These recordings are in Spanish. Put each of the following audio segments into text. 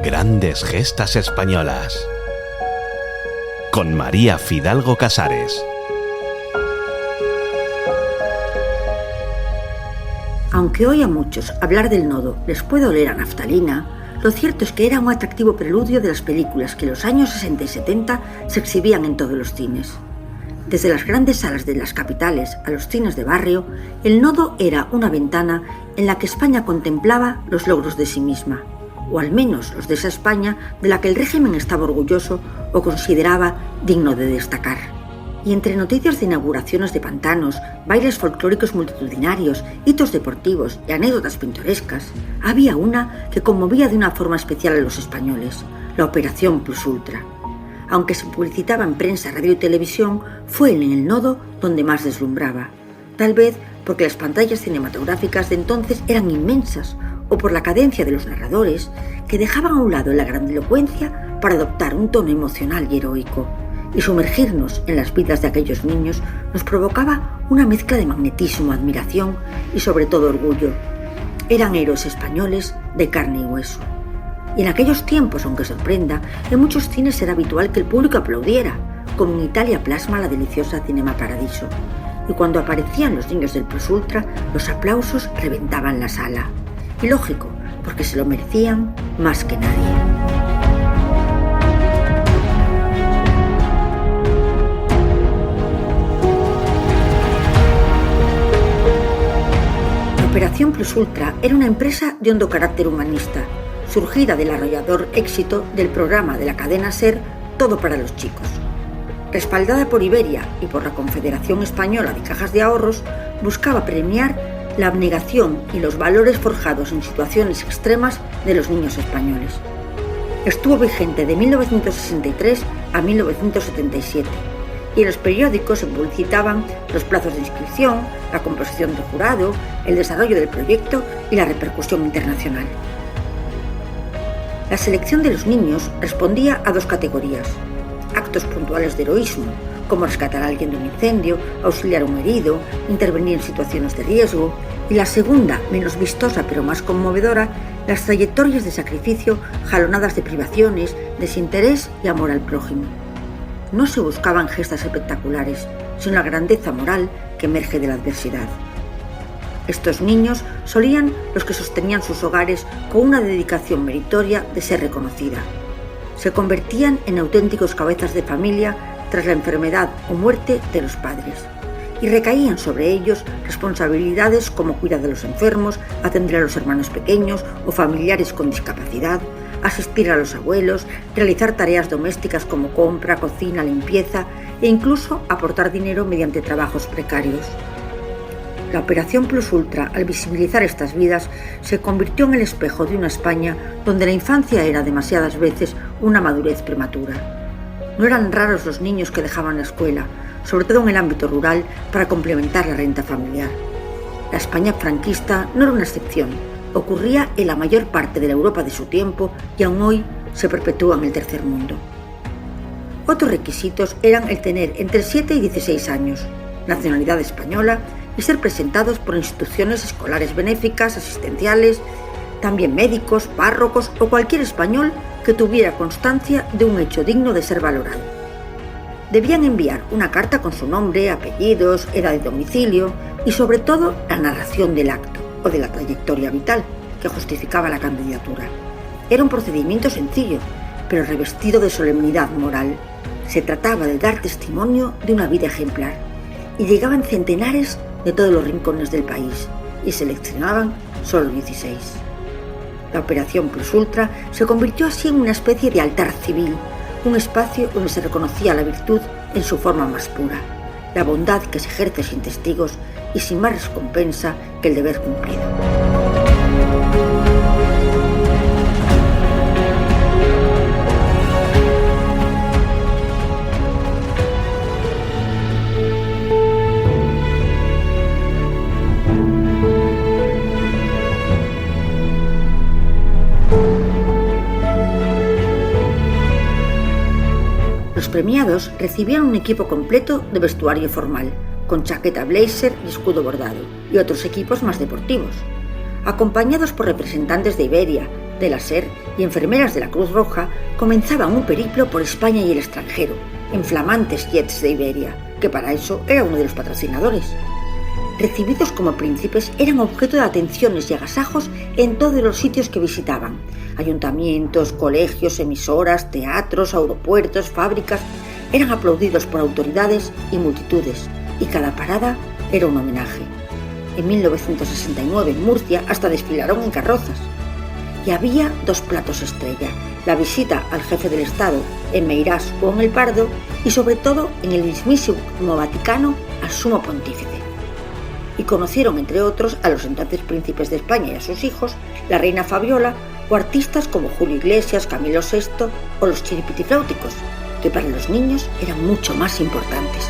Grandes gestas españolas. Con María Fidalgo Casares. Aunque hoy a muchos hablar del nodo les puede oler a naftalina, lo cierto es que era un atractivo preludio de las películas que en los años 60 y 70 se exhibían en todos los cines. Desde las grandes salas de las capitales a los cines de barrio, el nodo era una ventana en la que España contemplaba los logros de sí misma, o al menos los de esa España de la que el régimen estaba orgulloso o consideraba digno de destacar. Y entre noticias de inauguraciones de pantanos, bailes folclóricos multitudinarios, hitos deportivos y anécdotas pintorescas, había una que conmovía de una forma especial a los españoles, la Operación Plus Ultra. Aunque se publicitaba en prensa, radio y televisión, fue en el nodo donde más deslumbraba. Tal vez porque las pantallas cinematográficas de entonces eran inmensas, o por la cadencia de los narradores, que dejaban a un lado la grandilocuencia para adoptar un tono emocional y heroico. Y sumergirnos en las vidas de aquellos niños nos provocaba una mezcla de magnetismo, admiración y sobre todo orgullo. Eran héroes españoles de carne y hueso. Y en aquellos tiempos, aunque sorprenda, en muchos cines era habitual que el público aplaudiera, como en Italia plasma la deliciosa Cinema Paradiso. Y cuando aparecían los niños del Plus Ultra, los aplausos reventaban la sala. Y lógico, porque se lo merecían más que nadie. La Operación Plus Ultra era una empresa de hondo carácter humanista, surgida del arrollador éxito del programa de la cadena SER Todo para los Chicos. Respaldada por Iberia y por la Confederación Española de Cajas de Ahorros, buscaba premiar la abnegación y los valores forjados en situaciones extremas de los niños españoles. Estuvo vigente de 1963 a 1977 y en los periódicos se publicitaban los plazos de inscripción, la composición del jurado, el desarrollo del proyecto y la repercusión internacional. La selección de los niños respondía a dos categorías: actos puntuales de heroísmo, como rescatar a alguien de un incendio, auxiliar a un herido, intervenir en situaciones de riesgo, y la segunda, menos vistosa pero más conmovedora, las trayectorias de sacrificio jalonadas de privaciones, desinterés y amor al prójimo. No se buscaban gestas espectaculares, sino la grandeza moral que emerge de la adversidad. Estos niños solían los que sostenían sus hogares con una dedicación meritoria de ser reconocida. Se convertían en auténticos cabezas de familia tras la enfermedad o muerte de los padres, y recaían sobre ellos responsabilidades como cuidar de los enfermos, atender a los hermanos pequeños o familiares con discapacidad, asistir a los abuelos, realizar tareas domésticas como compra, cocina, limpieza e incluso aportar dinero mediante trabajos precarios. La Operación Plus Ultra, al visibilizar estas vidas, se convirtió en el espejo de una España donde la infancia era demasiadas veces una madurez prematura. No eran raros los niños que dejaban la escuela, sobre todo en el ámbito rural, para complementar la renta familiar. La España franquista no era una excepción, ocurría en la mayor parte de la Europa de su tiempo y aún hoy se perpetúa en el tercer mundo. Otros requisitos eran el tener entre 7 y 16 años, nacionalidad española y ser presentados por instituciones escolares benéficas, asistenciales, también médicos, párrocos o cualquier español que tuviera constancia de un hecho digno de ser valorado. Debían enviar una carta con su nombre, apellidos, edad de domicilio y sobre todo la narración del acto o de la trayectoria vital que justificaba la candidatura. Era un procedimiento sencillo, pero revestido de solemnidad moral. Se trataba de dar testimonio de una vida ejemplar y llegaban centenares de todos los rincones del país y seleccionaban solo 16. La Operación Plus Ultra se convirtió así en una especie de altar civil, un espacio donde se reconocía la virtud en su forma más pura, la bondad que se ejerce sin testigos y sin más recompensa que el deber cumplido. Los premiados recibían un equipo completo de vestuario formal, con chaqueta blazer y escudo bordado, y otros equipos más deportivos. Acompañados por representantes de Iberia, de la SER y enfermeras de la Cruz Roja comenzaban un periplo por España y el extranjero, en flamantes jets de Iberia, que para eso era uno de los patrocinadores. Recibidos como príncipes, eran objeto de atenciones y agasajos en todos los sitios que visitaban: ayuntamientos, colegios, emisoras, teatros, aeropuertos, fábricas. Eran aplaudidos por autoridades y multitudes, y cada parada era un homenaje. En 1969, en Murcia, hasta desfilaron en carrozas. Y había dos platos estrella: la visita al jefe del Estado en Meirás o en El Pardo, y sobre todo en el mismísimo Vaticano al sumo pontífice. Y conocieron, entre otros, a los entonces príncipes de España y a sus hijos, la reina Fabiola, o artistas como Julio Iglesias, Camilo VI o los chiripitifláuticos, que para los niños eran mucho más importantes.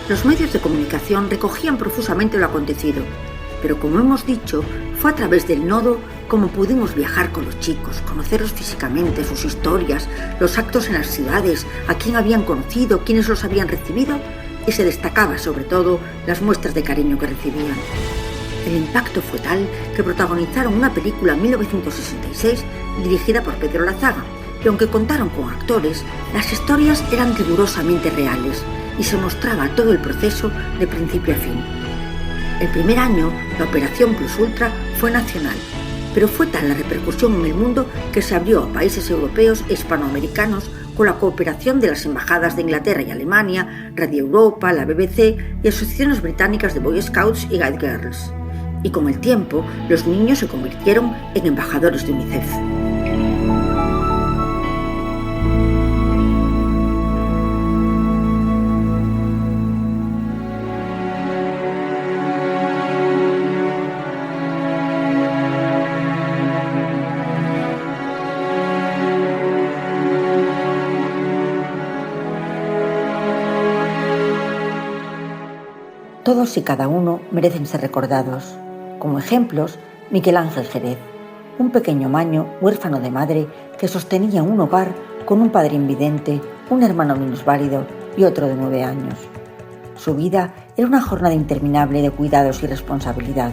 Los medios de comunicación recogían profusamente lo acontecido, pero como hemos dicho, fue a través del nodo como pudimos viajar con los chicos, conocerlos físicamente, sus historias, los actos en las ciudades, a quién habían conocido, quiénes los habían recibido, y se destacaba sobre todo las muestras de cariño que recibían. El impacto fue tal que protagonizaron una película en 1966 dirigida por Pedro Lazaga, y aunque contaron con actores, las historias eran rigurosamente reales y se mostraba todo el proceso de principio a fin. El primer año, la Operación Plus Ultra fue nacional, pero fue tal la repercusión en el mundo que se abrió a países europeos e hispanoamericanos con la cooperación de las embajadas de Inglaterra y Alemania, Radio Europa, la BBC y asociaciones británicas de Boy Scouts y Guide Girls. Y con el tiempo, los niños se convirtieron en embajadores de UNICEF. Todos y cada uno merecen ser recordados. Como ejemplos, Miguel Ángel Jerez, un pequeño maño huérfano de madre que sostenía un hogar con un padre invidente, un hermano minusválido y otro de 9 años. Su vida era una jornada interminable de cuidados y responsabilidad,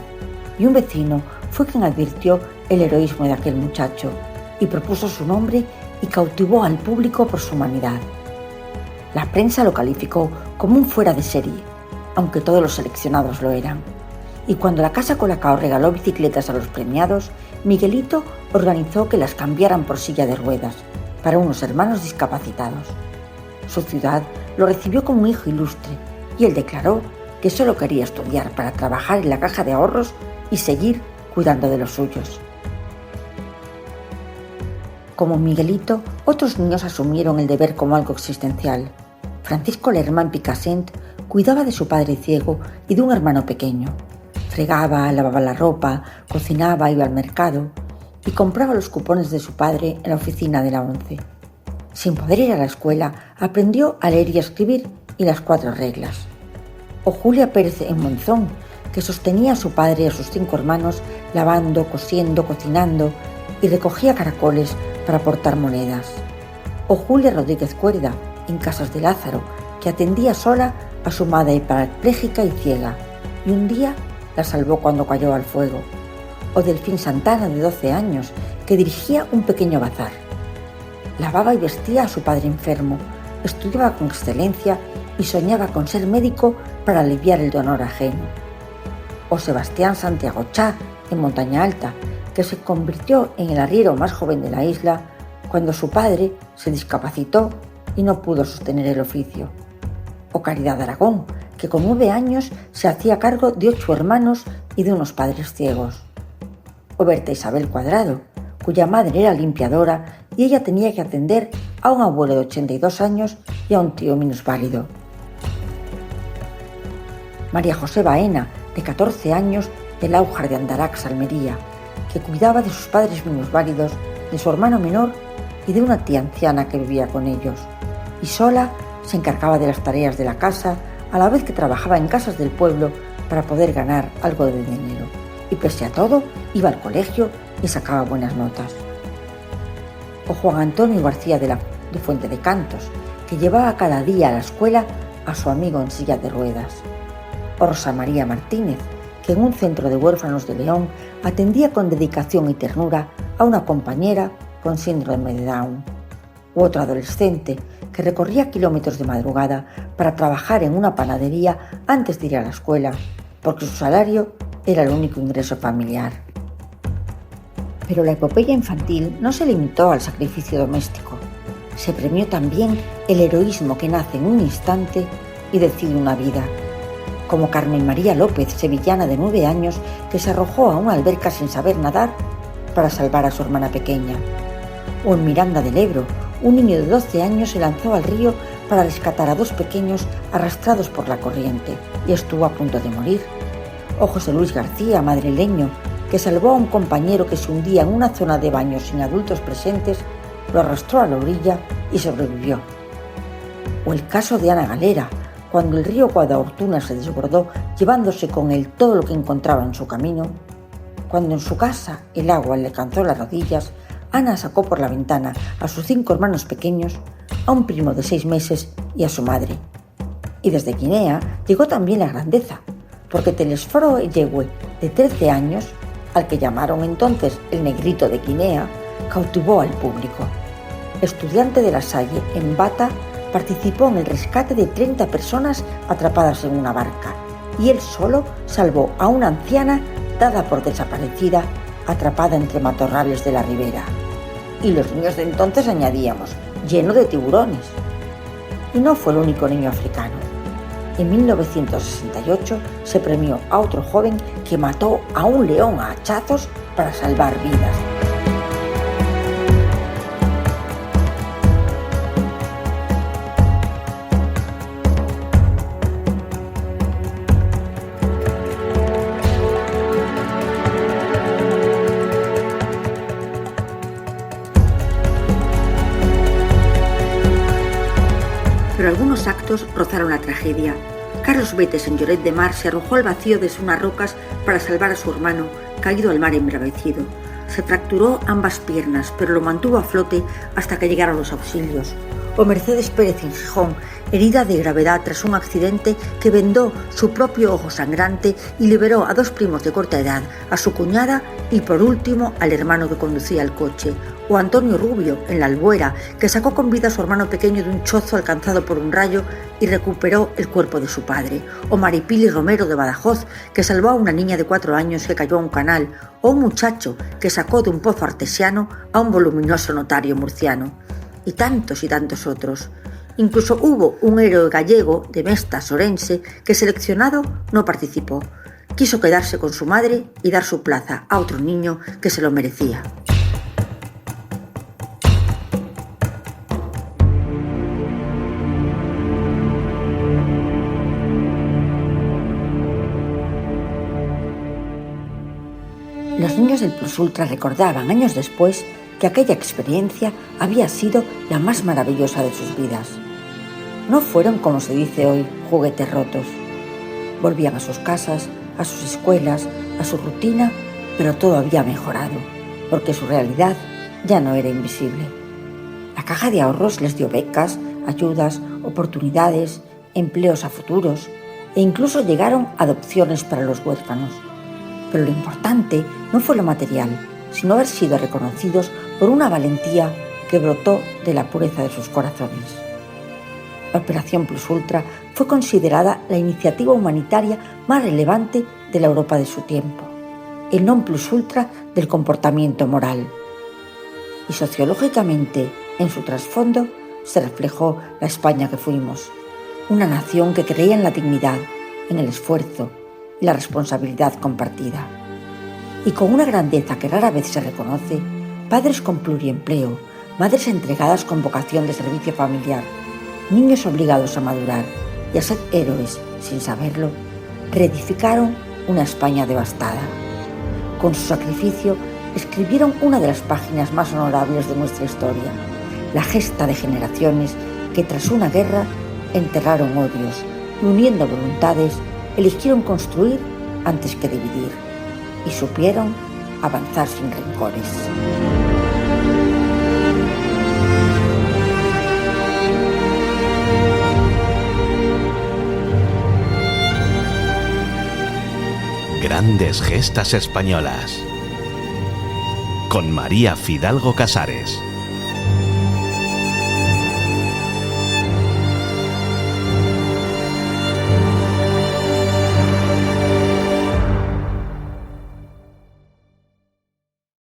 y un vecino fue quien advirtió el heroísmo de aquel muchacho y propuso su nombre y cautivó al público por su humanidad. La prensa lo calificó como un fuera de serie, aunque todos los seleccionados lo eran. Y cuando la Casa Colacao regaló bicicletas a los premiados, Miguelito organizó que las cambiaran por silla de ruedas para unos hermanos discapacitados. Su ciudad lo recibió como un hijo ilustre y él declaró que solo quería estudiar para trabajar en la caja de ahorros y seguir cuidando de los suyos. Como Miguelito, otros niños asumieron el deber como algo existencial. Francisco Lermán Picassent cuidaba de su padre ciego y de un hermano pequeño. Fregaba, lavaba la ropa, cocinaba, iba al mercado y compraba los cupones de su padre en la oficina de la ONCE. Sin poder ir a la escuela, aprendió a leer y a escribir y las 4 reglas. O Julia Pérez en Monzón, que sostenía a su padre y a sus 5 hermanos lavando, cosiendo, cocinando y recogía caracoles para aportar monedas. O Julia Rodríguez Cuerda, en Casas de Lázaro, que atendía sola a su madre parapléjica y ciega, y un día la salvó cuando cayó al fuego. O Delfín Santana, de 12 años, que dirigía un pequeño bazar. Lavaba y vestía a su padre enfermo, estudiaba con excelencia y soñaba con ser médico para aliviar el dolor ajeno. O Sebastián Santiago Chá, en Montaña Alta, que se convirtió en el arriero más joven de la isla cuando su padre se discapacitó y no pudo sostener el oficio. O Caridad Aragón, que con 9 años se hacía cargo de 8 hermanos y de unos padres ciegos. O Berta Isabel Cuadrado, cuya madre era limpiadora y ella tenía que atender a un abuelo de 82 años y a un tío minusválido. María José Baena, de 14 años, del Aujar de Andarax, Almería, que cuidaba de sus padres minusválidos, de su hermano menor y de una tía anciana que vivía con ellos, y sola se encargaba de las tareas de la casa, a la vez que trabajaba en casas del pueblo para poder ganar algo de dinero, y pese a todo iba al colegio y sacaba buenas notas. O Juan Antonio García de Fuente de Cantos, que llevaba cada día a la escuela a su amigo en silla de ruedas. O Rosa María Martínez, que en un centro de huérfanos de León atendía con dedicación y ternura a una compañera con síndrome de Down, u otro adolescente que recorría kilómetros de madrugada para trabajar en una panadería antes de ir a la escuela, porque su salario era el único ingreso familiar. Pero la epopeya infantil no se limitó al sacrificio doméstico. Se premió también el heroísmo que nace en un instante y decide una vida, como Carmen María López, sevillana de 9 años, que se arrojó a una alberca sin saber nadar para salvar a su hermana pequeña. O en Miranda del Ebro, un niño de 12 años se lanzó al río para rescatar a 2 pequeños arrastrados por la corriente y estuvo a punto de morir. O José Luis García, madrileño, que salvó a un compañero que se hundía en una zona de baño sin adultos presentes, lo arrastró a la orilla y sobrevivió. O el caso de Ana Galera, cuando el río Guadalhortuna se desbordó llevándose con él todo lo que encontraba en su camino. Cuando en su casa el agua le alcanzó las rodillas, Ana sacó por la ventana a sus 5 hermanos pequeños, a un primo de 6 meses y a su madre. Y desde Guinea llegó también la grandeza, porque Telesforo Yehue, de 13 años, al que llamaron entonces el Negrito de Guinea, cautivó al público. Estudiante de La Salle en Bata, participó en el rescate de 30 personas atrapadas en una barca, y él solo salvó a una anciana dada por desaparecida, atrapada entre matorrales de la ribera. Y los niños de entonces añadíamos, lleno de tiburones. Y no fue el único niño africano. En 1968 se premió a otro joven que mató a un león a hachazos para salvar vidas. Pero algunos actos rozaron la tragedia. Carlos Betes, en Lloret de Mar, se arrojó al vacío desde unas rocas para salvar a su hermano, caído al mar embravecido. Se fracturó ambas piernas, pero lo mantuvo a flote hasta que llegaron los auxilios. O Mercedes Pérez, en Gijón, herida de gravedad tras un accidente que vendó su propio ojo sangrante y liberó a 2 primos de corta edad, a su cuñada y por último al hermano que conducía el coche. O Antonio Rubio, en La Albuera, que sacó con vida a su hermano pequeño de un chozo alcanzado por un rayo y recuperó el cuerpo de su padre. O Maripili Romero, de Badajoz, que salvó a una niña de 4 años que cayó a un canal. O un muchacho que sacó de un pozo artesiano a un voluminoso notario murciano. Y tantos otros. Incluso hubo un héroe gallego de Mestas, Orense, que seleccionado no participó. Quiso quedarse con su madre y dar su plaza a otro niño que se lo merecía. Los niños del Plus Ultra recordaban años después que aquella experiencia había sido la más maravillosa de sus vidas. No fueron, como se dice hoy, juguetes rotos. Volvían a sus casas, a sus escuelas, a su rutina, pero todo había mejorado, porque su realidad ya no era invisible. La Caja de Ahorros les dio becas, ayudas, oportunidades, empleos a futuros e incluso llegaron adopciones para los huérfanos. Pero lo importante no fue lo material, sino haber sido reconocidos por una valentía que brotó de la pureza de sus corazones. La Operación Plus Ultra fue considerada la iniciativa humanitaria más relevante de la Europa de su tiempo, el non plus ultra del comportamiento moral. Y sociológicamente, en su trasfondo, se reflejó la España que fuimos, una nación que creía en la dignidad, en el esfuerzo y la responsabilidad compartida. Y con una grandeza que rara vez se reconoce, padres con pluriempleo, madres entregadas con vocación de servicio familiar, niños obligados a madurar y a ser héroes sin saberlo, reedificaron una España devastada. Con su sacrificio escribieron una de las páginas más honorables de nuestra historia, la gesta de generaciones que tras una guerra enterraron odios y uniendo voluntades eligieron construir antes que dividir y supieron avanzar sin rencores. Grandes Gestas Españolas. Con María Fidalgo Casares.